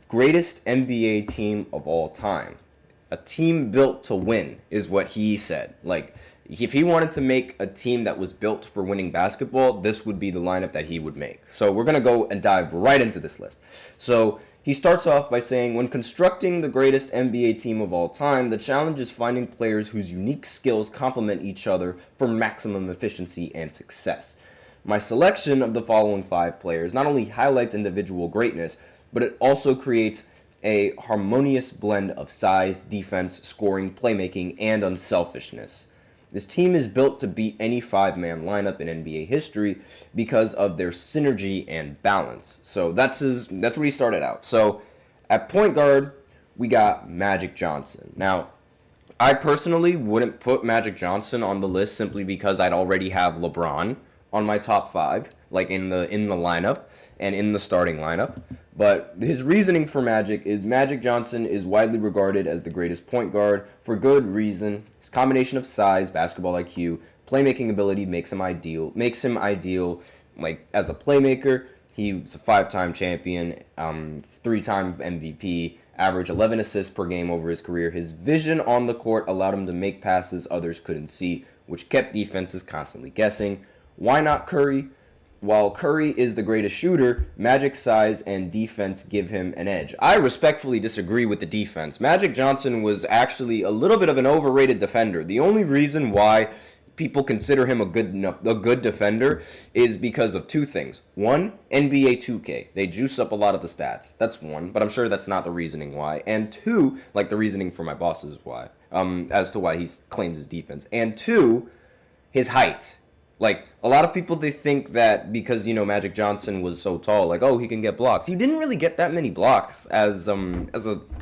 greatest NBA team of all time. A team built to win is what he said. Like, if he wanted to make a team that was built for winning basketball, this would be the lineup that he would make. So we're going to go and dive right into this list. So he starts off by saying, when constructing the greatest NBA team of all time, the challenge is finding players whose unique skills complement each other for maximum efficiency and success. My selection of the following 5 players not only highlights individual greatness, but it also creates a harmonious blend of size, defense, scoring, playmaking, and unselfishness. This team is built to beat any 5-man lineup in NBA history because of their synergy and balance. So that's what he started out. So at point guard, we got Magic Johnson. Now, I personally wouldn't put Magic Johnson on the list simply because I'd already have LeBron on my top 5, like in the lineup and in the starting lineup. But his reasoning for Magic is Magic Johnson is widely regarded as the greatest point guard for good reason. His combination of size, basketball IQ, playmaking ability makes him ideal like as a playmaker. He was a 5-time champion, 3-time MVP, averaged 11 assists per game over his career. His vision on the court allowed him to make passes others couldn't see, which kept defenses constantly guessing. Why not Curry? While Curry is the greatest shooter, Magic's size and defense give him an edge. I respectfully disagree with the defense. Magic Johnson was actually a little bit of an overrated defender. The only reason why people consider him a good defender is because of 2 things. One, NBA 2K. They juice up a lot of the stats. That's one, but I'm sure that's not the reasoning why. And 2, like the reasoning for my boss is why, as to why he claims his defense. And 2, his height. Like, a lot of people, they think that because, Magic Johnson was so tall, like, oh, he can get blocks. He didn't really get that many blocks as a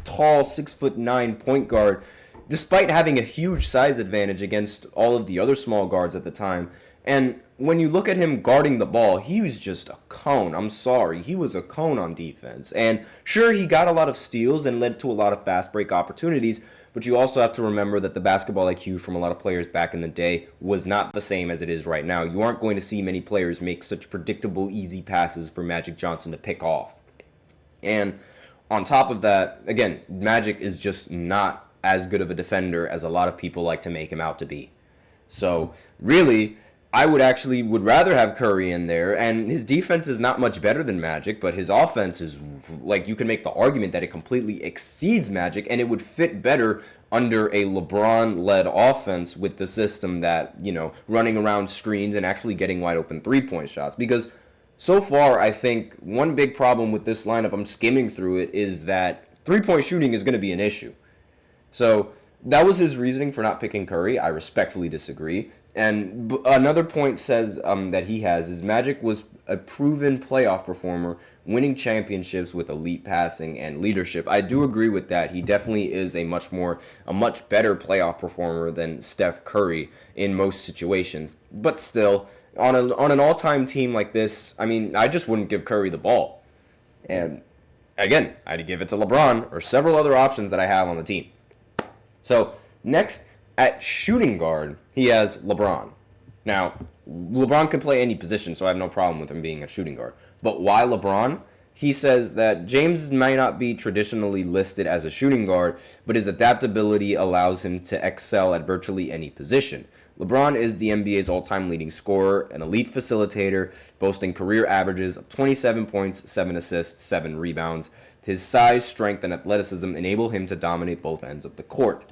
tall 6'9" point guard, despite having a huge size advantage against all of the other small guards at the time. And when you look at him guarding the ball, he was just a cone. I'm sorry. He was a cone on defense. And sure, he got a lot of steals and led to a lot of fast break opportunities, but you also have to remember that the basketball IQ from a lot of players back in the day was not the same as it is right now. You aren't going to see many players make such predictable, easy passes for Magic Johnson to pick off. And on top of that, again, Magic is just not as good of a defender as a lot of people like to make him out to be. So, really, I would rather have Curry in there, and his defense is not much better than Magic, but his offense is, like, you can make the argument that it completely exceeds Magic, and it would fit better under a LeBron-led offense with the system that, running around screens and actually getting wide open 3-point shots. Because so far, I think one big problem with this lineup, I'm skimming through it, is that 3-point shooting is going to be an issue. So that was his reasoning for not picking Curry. I respectfully disagree. And another point says that he has is Magic was a proven playoff performer, winning championships with elite passing and leadership. I do agree with that. He definitely is a much better playoff performer than Steph Curry in most situations. But still, on an all-time team like this, I just wouldn't give Curry the ball. And again, I'd give it to LeBron or several other options that I have on the team. So next, at shooting guard, he has LeBron. Now, LeBron can play any position, so I have no problem with him being a shooting guard. But why LeBron? He says that James might not be traditionally listed as a shooting guard, but his adaptability allows him to excel at virtually any position. LeBron is the NBA's all-time leading scorer, an elite facilitator, boasting career averages of 27 points, 7 assists, 7 rebounds. His size, strength, and athleticism enable him to dominate both ends of the court.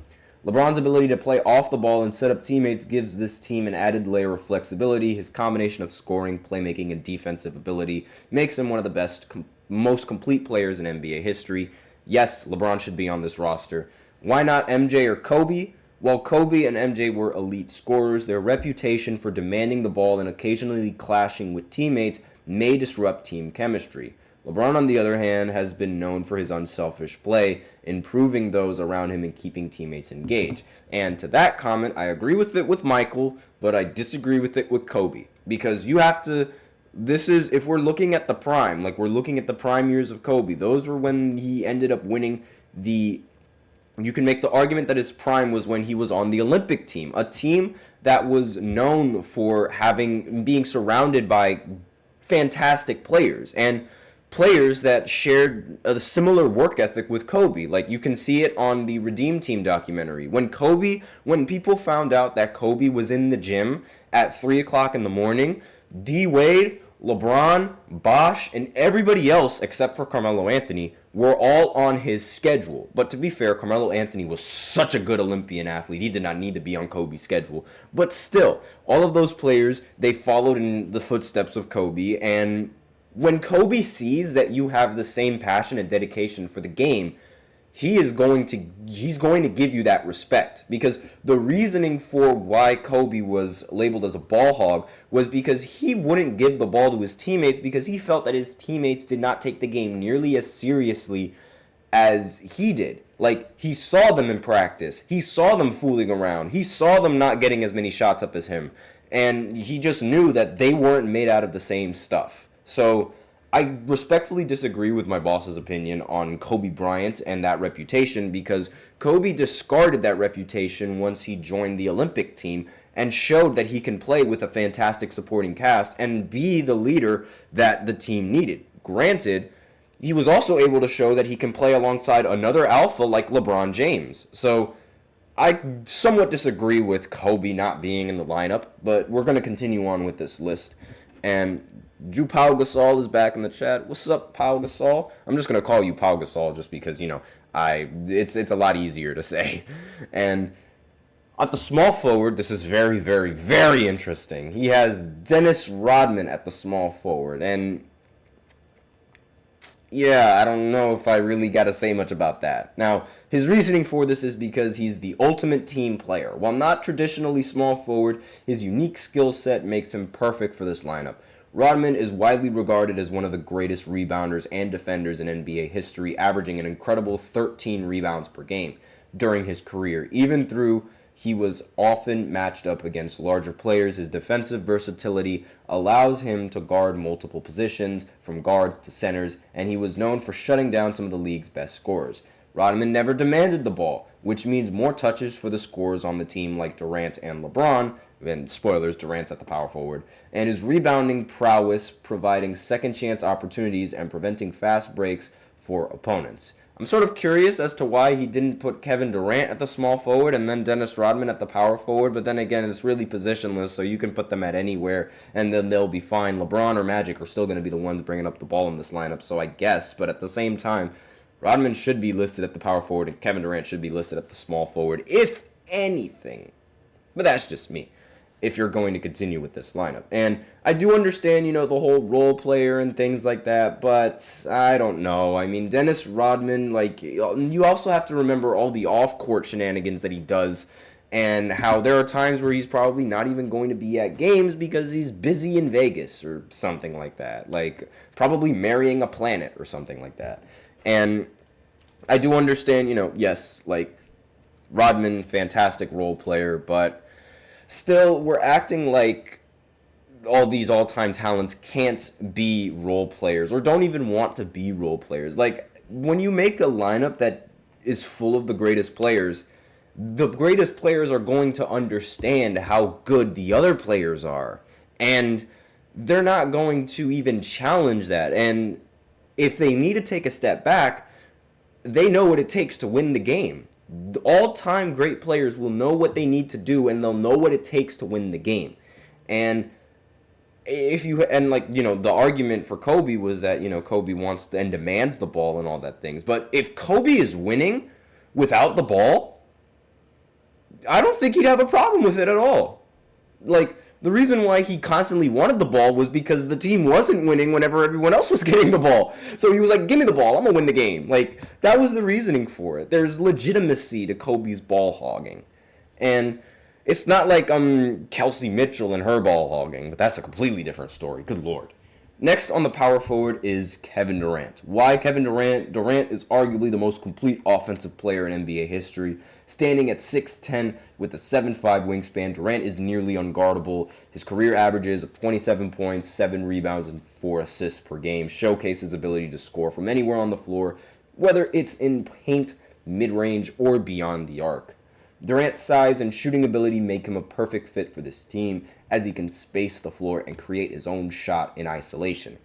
LeBron's ability to play off the ball and set up teammates gives this team an added layer of flexibility. His combination of scoring, playmaking, and defensive ability makes him one of the best, most complete players in NBA history. Yes, LeBron should be on this roster. Why not MJ or Kobe? While Kobe and MJ were elite scorers, their reputation for demanding the ball and occasionally clashing with teammates may disrupt team chemistry. LeBron, on the other hand, has been known for his unselfish play, improving those around him and keeping teammates engaged. And to that comment, I agree with it with Michael, but I disagree with it with Kobe. Because you have to, if we're looking at the prime, like we're looking at the prime years of Kobe, those were when he ended up winning you can make the argument that his prime was when he was on the Olympic team, a team that was known for being surrounded by fantastic players. And players that shared a similar work ethic with Kobe. Like, you can see it on the Redeem Team documentary. When people found out that Kobe was in the gym at 3 o'clock in the morning, D Wade, LeBron, Bosh, and everybody else except for Carmelo Anthony were all on his schedule. But to be fair, Carmelo Anthony was such a good Olympian athlete. He did not need to be on Kobe's schedule. But still, all of those players, they followed in the footsteps of Kobe. And when Kobe sees that you have the same passion and dedication for the game, he's going to give you that respect, because the reasoning for why Kobe was labeled as a ball hog was because he wouldn't give the ball to his teammates because he felt that his teammates did not take the game nearly as seriously as he did. Like, he saw them in practice. He saw them fooling around. He saw them not getting as many shots up as him. And he just knew that they weren't made out of the same stuff. So I respectfully disagree with my boss's opinion on Kobe Bryant and that reputation, because Kobe discarded that reputation once he joined the Olympic team and showed that he can play with a fantastic supporting cast and be the leader that the team needed. Granted, he was also able to show that he can play alongside another alpha like LeBron James. So I somewhat disagree with Kobe not being in the lineup, but we're going to continue on with this list. And Drew Pau Gasol is back in the chat. What's up, Pau Gasol? I'm just going to call you Pau Gasol just because, it's a lot easier to say. And at the small forward, this is very, very, very interesting. He has Dennis Rodman at the small forward. And yeah, I don't know if I really got to say much about that. Now, his reasoning for this is because he's the ultimate team player. While not traditionally small forward, his unique skill set makes him perfect for this lineup. Rodman is widely regarded as one of the greatest rebounders and defenders in NBA history, averaging an incredible 13 rebounds per game during his career. Even though he was often matched up against larger players, his defensive versatility allows him to guard multiple positions, from guards to centers, and he was known for shutting down some of the league's best scorers. Rodman never demanded the ball, which means more touches for the scorers on the team like Durant and LeBron, and spoilers, Durant's at the power forward, and his rebounding prowess providing second chance opportunities and preventing fast breaks for opponents. I'm sort of curious as to why he didn't put Kevin Durant at the small forward and then Dennis Rodman at the power forward, but then again, it's really positionless, so you can put them at anywhere, and then they'll be fine. LeBron or Magic are still going to be the ones bringing up the ball in this lineup, so I guess, but at the same time, Rodman should be listed at the power forward, and Kevin Durant should be listed at the small forward, if anything. But that's just me, if you're going to continue with this lineup. And I do understand, the whole role player and things like that, but I don't know. I mean, Dennis Rodman, you also have to remember all the off-court shenanigans that he does, and how there are times where he's probably not even going to be at games because he's busy in Vegas or something like that. Like, probably marrying a planet or something like that. And I do understand, yes, Rodman, fantastic role player, but still, we're acting like all these all-time talents can't be role players or don't even want to be role players. Like, when you make a lineup that is full of the greatest players are going to understand how good the other players are. And they're not going to even challenge that. And if they need to take a step back, they know what it takes to win the game. All-time great players will know what they need to do, and they'll know what it takes to win the game. And the argument for Kobe was that, Kobe wants and demands the ball and all that things. But if Kobe is winning without the ball, I don't think he'd have a problem with it at all. The reason why he constantly wanted the ball was because the team wasn't winning whenever everyone else was getting the ball. So he was like, give me the ball, I'm going to win the game. That was the reasoning for it. There's legitimacy to Kobe's ball hogging. And it's not like Kelsey Mitchell and her ball hogging, but that's a completely different story. Good Lord. Next on the power forward is Kevin Durant. Why Kevin Durant? Durant is arguably the most complete offensive player in NBA history. Standing at 6'10 with a 7'5 wingspan, Durant is nearly unguardable. His career averages of 27 points, 7 rebounds, and 4 assists per game showcase his ability to score from anywhere on the floor, whether it's in paint, mid-range, or beyond the arc. Durant's size and shooting ability make him a perfect fit for this team, as he can space the floor and create his own shot in isolation.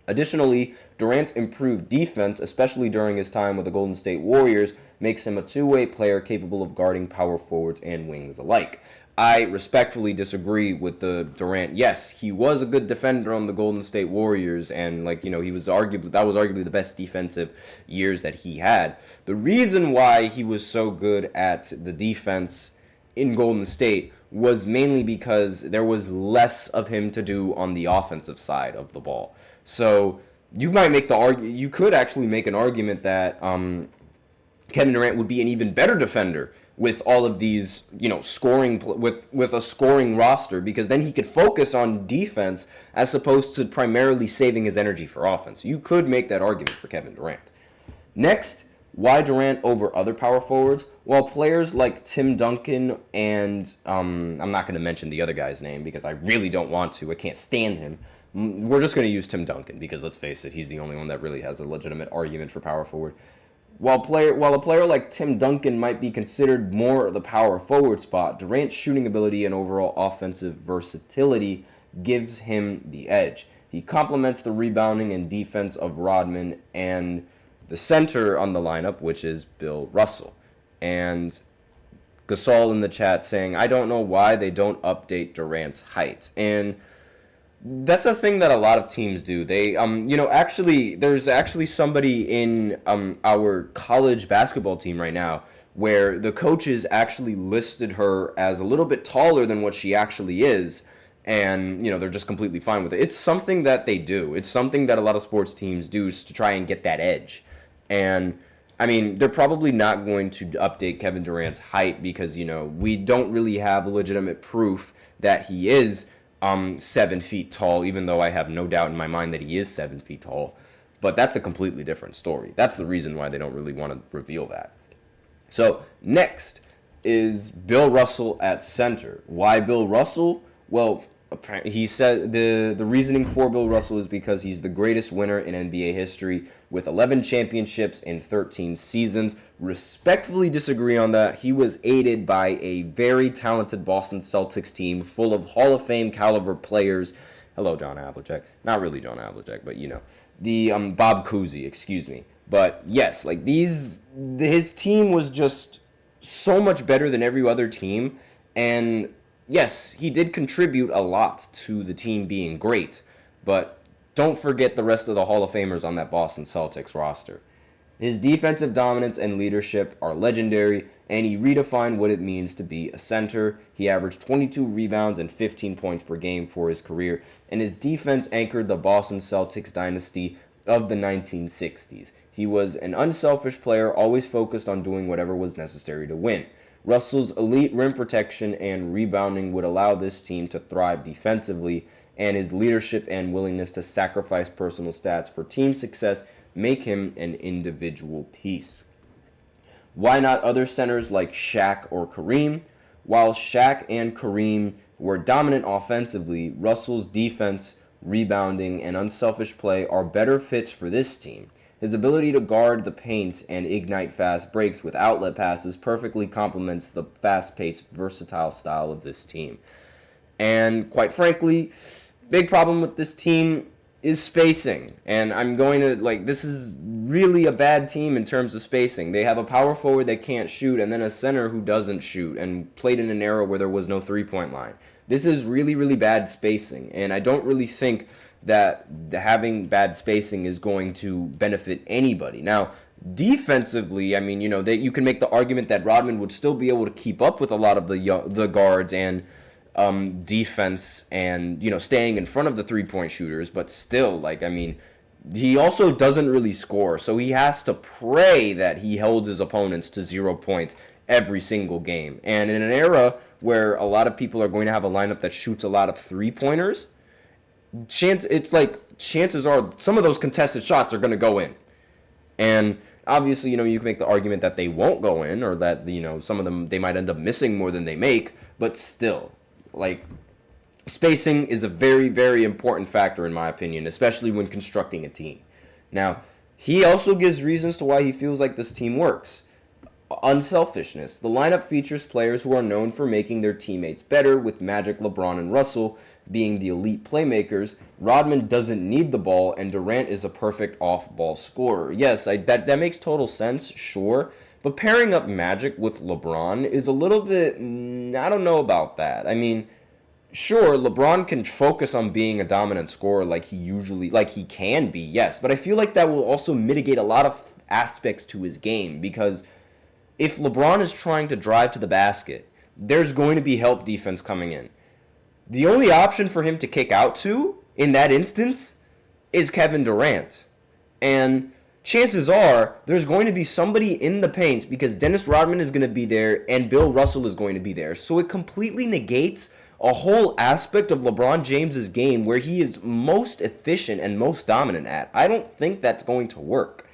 Additionally, Durant's improved defense, especially during his time with the Golden State Warriors, makes him a two-way player capable of guarding power forwards and wings alike. I respectfully disagree with the Durant. Yes, he was a good defender on the Golden State Warriors, and he was arguably the best defensive years that he had. The reason why he was so good at the defense in Golden State was mainly because there was less of him to do on the offensive side of the ball. So you could actually make an argument that Kevin Durant would be an even better defender with all of these, scoring with a scoring roster, because then he could focus on defense as opposed to primarily saving his energy for offense. You could make that argument for Kevin Durant. Next, why Durant over other power forwards? Well, players like Tim Duncan and I'm not going to mention the other guy's name because I really don't want to. I can't stand him. We're just going to use Tim Duncan because, let's face it, he's the only one that really has a legitimate argument for power forward. While a player like Tim Duncan might be considered more the power forward spot, Durant's shooting ability and overall offensive versatility gives him the edge. He complements the rebounding and defense of Rodman and the center on the lineup, which is Bill Russell. And Gasol in the chat saying, I don't know why they don't update Durant's height. And that's a thing that a lot of teams do. They, there's actually somebody in our college basketball team right now where the coaches actually listed her as a little bit taller than what she actually is, and they're just completely fine with it. It's something that they do. It's something that a lot of sports teams do to try and get that edge. And they're probably not going to update Kevin Durant's height because we don't really have legitimate proof that he is 7 feet tall, even though I have no doubt in my mind that he is 7 feet tall. But that's a completely different story. That's the reason why they don't really want to reveal that. So next is Bill Russell at center. Why Bill Russell? Well, he said the reasoning for Bill Russell is because he's the greatest winner in NBA history with 11 championships in 13 seasons. Respectfully disagree on that. He was aided by a very talented Boston Celtics team full of Hall of Fame caliber players. Hello, John Havlicek. Not really John Havlicek, but the Bob Cousy, excuse me. But yes, his team was just so much better than every other team, and yes, he did contribute a lot to the team being great, but don't forget the rest of the Hall of Famers on that Boston Celtics roster. His defensive dominance and leadership are legendary, and he redefined what it means to be a center. He averaged 22 rebounds and 15 points per game for his career, and his defense anchored the Boston Celtics dynasty of the 1960s. He was an unselfish player, always focused on doing whatever was necessary to win. Russell's elite rim protection and rebounding would allow this team to thrive defensively, and his leadership and willingness to sacrifice personal stats for team success make him an individual piece. Why not other centers like Shaq or Kareem? While Shaq and Kareem were dominant offensively, Russell's defense, rebounding, and unselfish play are better fits for this team. His ability to guard the paint and ignite fast breaks with outlet passes perfectly complements the fast-paced, versatile style of this team. And quite frankly, big problem with this team is spacing. And this is really a bad team in terms of spacing. They have a power forward that can't shoot and then a center who doesn't shoot and played in an era where there was no three-point line. This is really, really bad spacing, and I don't really think that having bad spacing is going to benefit anybody. Now, defensively, you can make the argument that Rodman would still be able to keep up with a lot of the guards and defense and, staying in front of the three-point shooters, but still, he also doesn't really score, so he has to pray that he holds his opponents to 0 points every single game. And in an era where a lot of people are going to have a lineup that shoots a lot of three-pointers, chances are some of those contested shots are going to go in. And obviously, you can make the argument that they won't go in or that, some of them, they might end up missing more than they make, but still, spacing is a very, very important factor in my opinion, especially when constructing a team. Now, he also gives reasons to why he feels like this team works. Unselfishness. The lineup features players who are known for making their teammates better, with Magic, LeBron, and Russell being the elite playmakers, Rodman doesn't need the ball, and Durant is a perfect off-ball scorer. Yes, that makes total sense, sure. But pairing up Magic with LeBron is a little bit, I don't know about that. I mean, sure, LeBron can focus on being a dominant scorer like he can be, yes. But I feel like that will also mitigate a lot of aspects to his game, because if LeBron is trying to drive to the basket, there's going to be help defense coming in. The only option for him to kick out to, in that instance, is Kevin Durant. And chances are there's going to be somebody in the paint, because Dennis Rodman is going to be there and Bill Russell is going to be there. So it completely negates a whole aspect of LeBron James's game where he is most efficient and most dominant at. I don't think that's going to work.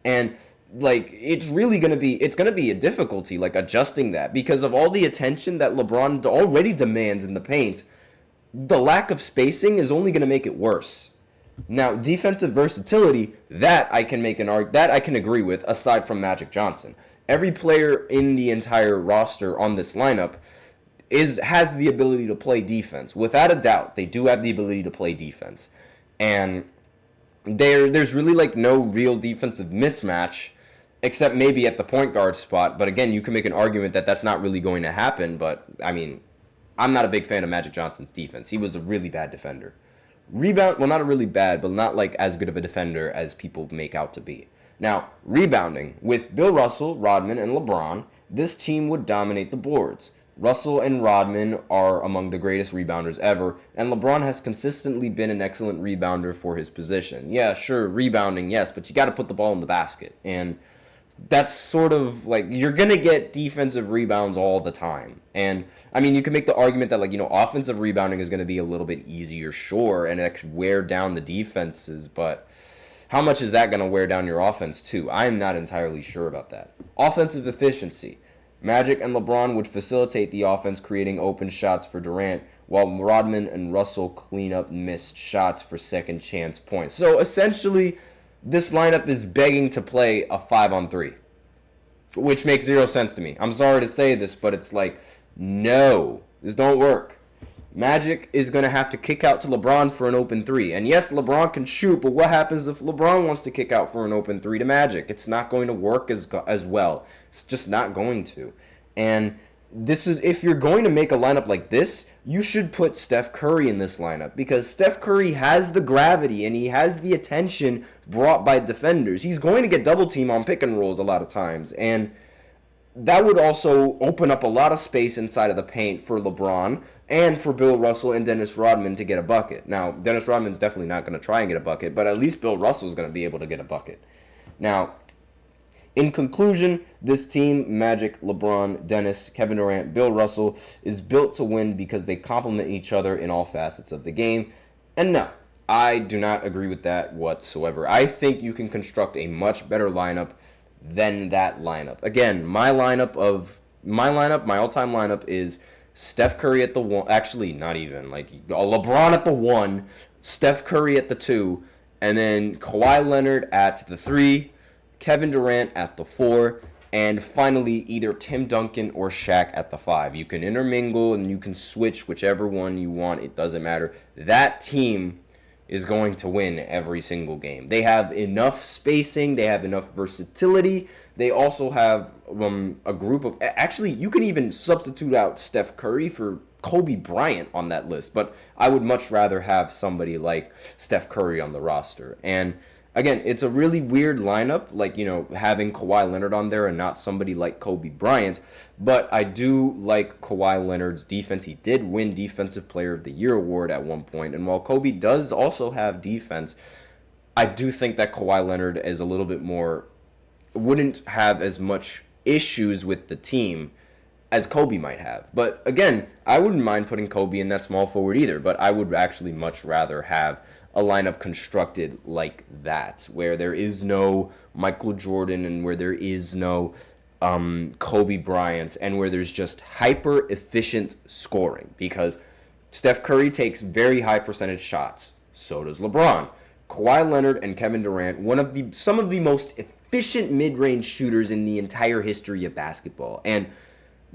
And it's going to be a difficulty adjusting that, because of all the attention that LeBron already demands in the paint. The lack of spacing is only going to make it worse. Now, defensive versatility, that I can agree with, aside from Magic Johnson. Every player in the entire roster on this lineup has the ability to play defense. Without a doubt, they do have the ability to play defense. And there's really no real defensive mismatch, except maybe at the point guard spot. But again, you can make an argument that that's not really going to happen. But I mean, I'm not a big fan of Magic Johnson's defense. He was a really bad defender. Not a really bad, but not as good of a defender as people make out to be. Now, rebounding, with Bill Russell, Rodman, and LeBron, this team would dominate the boards. Russell and Rodman are among the greatest rebounders ever, and LeBron has consistently been an excellent rebounder for his position. Yeah, sure, rebounding, yes, but you got to put the ball in the basket. And that's sort of you're going to get defensive rebounds all the time. And I mean, you can make the argument that offensive rebounding is going to be a little bit easier, sure, and that could wear down the defenses, but how much is that going to wear down your offense too? I'm not entirely sure about that. Offensive efficiency. Magic and LeBron would facilitate the offense, creating open shots for Durant, while Rodman and Russell clean up missed shots for second chance points. So essentially, this lineup is begging to play a 5-on-3, which makes zero sense to me. I'm sorry to say this, but it's no, this don't work. Magic is going to have to kick out to LeBron for an open 3. And yes, LeBron can shoot, but what happens if LeBron wants to kick out for an open 3 to Magic? It's not going to work as well. It's just not going to. And if you're going to make a lineup like this, you should put Steph Curry in this lineup, because Steph Curry has the gravity and he has the attention brought by defenders. He's going to get double team on pick and rolls a lot of times, and that would also open up a lot of space inside of the paint for LeBron and for Bill Russell and Dennis Rodman to get a bucket. Now, Dennis Rodman's definitely not going to try and get a bucket, but at least Bill Russell's going to be able to get a bucket. Now, in conclusion, this team, Magic, LeBron, Dennis, Kevin Durant, Bill Russell, is built to win because they complement each other in all facets of the game. And no, I do not agree with that whatsoever. I think you can construct a much better lineup than that lineup. Again, my all-time lineup is Steph Curry at the 1. Actually, not even. LeBron at the 1, Steph Curry at the 2, and then Kawhi Leonard at the 3, Kevin Durant at the 4, and finally either Tim Duncan or Shaq at the 5. You can intermingle and you can switch whichever one you want. It doesn't matter. That team is going to win every single game. They have enough spacing. They have enough versatility. They also have a group of... Actually, you can even substitute out Steph Curry for Kobe Bryant on that list. But I would much rather have somebody like Steph Curry on the roster. And again, it's a really weird lineup, having Kawhi Leonard on there and not somebody like Kobe Bryant. But I do like Kawhi Leonard's defense. He did win Defensive Player of the Year award at one point. And while Kobe does also have defense, I do think that Kawhi Leonard is a little bit more... wouldn't have as much issues with the team as Kobe might have. But again, I wouldn't mind putting Kobe in that small forward either. But I would actually much rather have a lineup constructed like that, where there is no Michael Jordan and where there is no Kobe Bryant, and where there's just hyper efficient scoring, because Steph Curry takes very high percentage shots. So does LeBron. Kawhi Leonard and Kevin Durant, some of the most efficient mid-range shooters in the entire history of basketball. And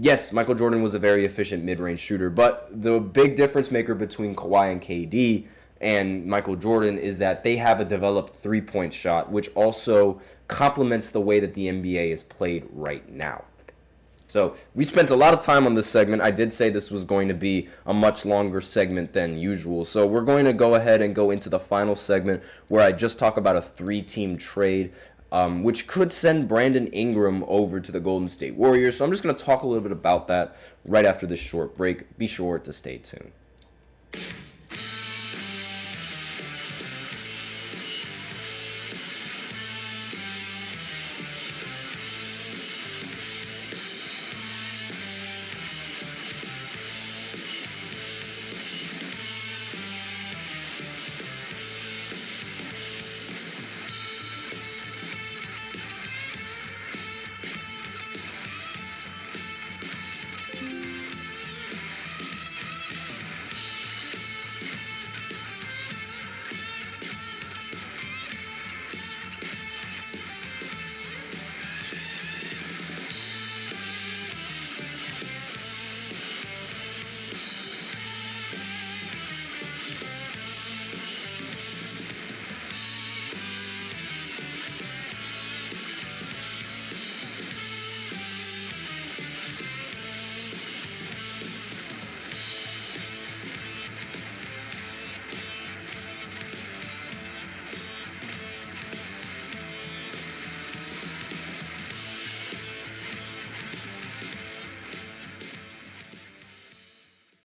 yes, Michael Jordan was a very efficient mid-range shooter, but the big difference maker between Kawhi and KD and Michael Jordan is that they have a developed three-point shot, which also complements the way that the NBA is played right now. So we spent a lot of time on this segment. I did say this was going to be a much longer segment than usual. So we're going to go ahead and go into the final segment where I just talk about a three-team trade, which could send Brandon Ingram over to the Golden State Warriors. So I'm just going to talk a little bit about that right after this short break. Be sure to stay tuned.